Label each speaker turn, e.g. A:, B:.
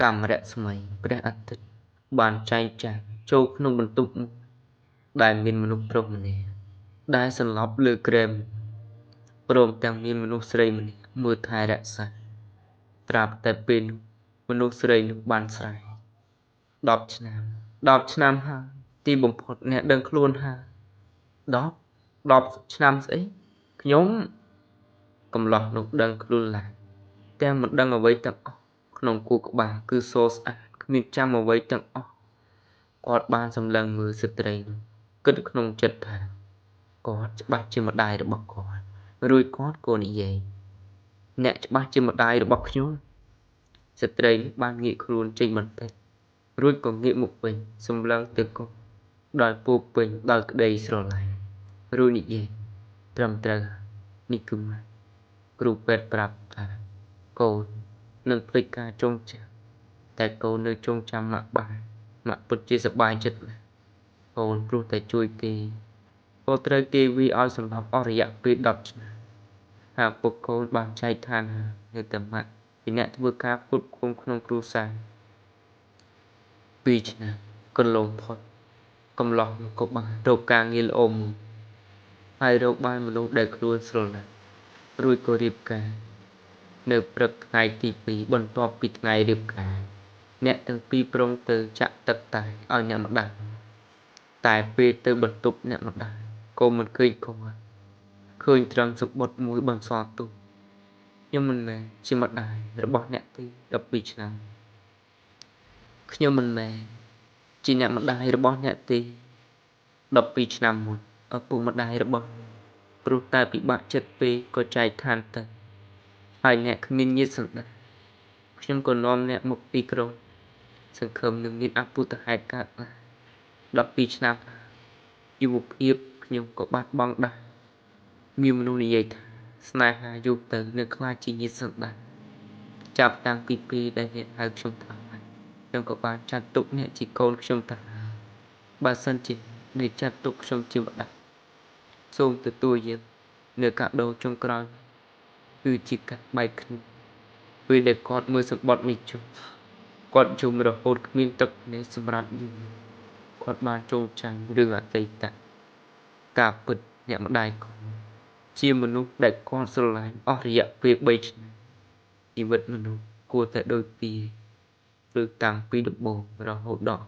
A: កាមរស្មីព្រះអាទិត្យបានចែងចាំងចូលក្នុងបន្ទប់មួយដែលមានមនុស្សប្រុសម្នាក់ដែលសន្លប់លើគ្រែព្រមទាំងមានមនុស្សស្រីម្នាក់មើលថែរក្សាត្រាប់តែពេលនោះមនុស្សស្រីនោះបានស្រាយ10ឆ្នាំហើយទីបំផុតអ្នកដឹងខ្លួនហើយ10ឆ្នាំស្អីខ្ញុំកំឡោះនោះដឹងខ្លួនឡើយទាំងមិនដឹងអ្វីទាំងអស់ក្នុងខួរក្បាលគឺសស្អាតគ្មានចាំអ្វីទាំងអស់គាត់បានសម្លឹងមើលស្ត្រីនោះគិតក្នុងចិត្តថាគាត់ច្បាស់ជាម្ដាយរបស់គាត់រួចគាត់ក៏និយាយអ្នកច្បាស់ជាម្ដាយរបស់ខ្ញុំស្ត្រីនេះបានងាកខ្លួនចេញបន្តិចរួចក៏ងាកមកវិញសម្លឹងទៅគាត់ដោយពោពេញដោយក្តីស្រឡាញ់រួចនិយាយត្រឹមត្រូវនេះគឺម៉ែគ្រូពេទ្យប្រាប់ថាកូននឹងភ្លេចការចងចាំតែកូននៅចងចាំម៉ាក់បានម៉ាក់ពិតជាសប្បាយចិត្តណាស់កូនព្រោះតែជួយគេក៏ត្រូវគេវាឲ្យសម្រាប់អស់រយៈពេល10ឆ្នាំហើយពុកកូនបានចែកឋាននៅតែម៉ាក់ជាអ្នកធ្វើការផ្គត់ផ្គង់ក្នុងគ្រួសារ2ឆ្នាំកន្លងផុតកំឡោះនោះក៏បានរកការងារល្អមួយហើយរកបានមនុស្សដែលខ្លួនស្រឡាញ់រួចក៏រៀបការនៅព្រឹកថ្ងៃទី2បន្ទាប់ពីថ្ងៃរៀបការអ្នកទាំងពីរប្រុងទៅចាក់ទឹកតែឲ្យអ្នកម្ដាយតែពេលទៅបន្ទប់អ្នកម្ដាយក៏មិនឃើញគាត់ឃើញត្រឹមសំបុត្រមួយបន្សល់ទុកខ្ញុំមិនមែនជាម្ដាយរបស់អ្នកទេ12ឆ្នាំខ្ញុំមិនមែនជាអ្នកម្ដាយរបស់អ្នកទេ12ឆ្នាំមុនឪពុកម្ដាយរបស់ព្រោះតែពិបាកចិត្តពេកក៏ចែកឋានទៅហើយអ្នកគ្មានញាតិសន្តានខ្ញុំក៏នាំអ្នកមកពីក្រុងសង្ឃឹមនឹងមានអពុធហេតុកើតឡើង12ឆ្នាំជីវភាពខ្ញុំក៏បាត់បង់ដែរមានមនុស្សនិយាយថាស្នេហាយូរទៅនឹងខ្លាចជាញាតិសន្តានចាប់តាំងពីពេលដែលអ្នកហៅខ្ញុំថាខ្ញុំក៏បានចាត់ទុកអ្នកជាកូនខ្ញុំទៅបើសិនជាអ្នកចាត់ទុកខ្ញុំជាម្ដាយសូមទទួលយកនៅកាដូចុងក្រោយគឺជាការបែកគ្នាពេលដែលគាត់មើលសម្បត្តិនេះជុំគាត់ជុំរហូតគ្មានទឹកភ្នែកសម្រាប់យូរគាត់បានចងចាំរឿងអតីតការពិតអ្នកម្ដាយគាត់ជាមនុស្សដែលគាត់ស្រឡាញ់អស់រយៈពេល3ឆ្នាំជីវិតមនុស្សគួរតែដូចពីឬតាំងពីដំបូងរហូតដល់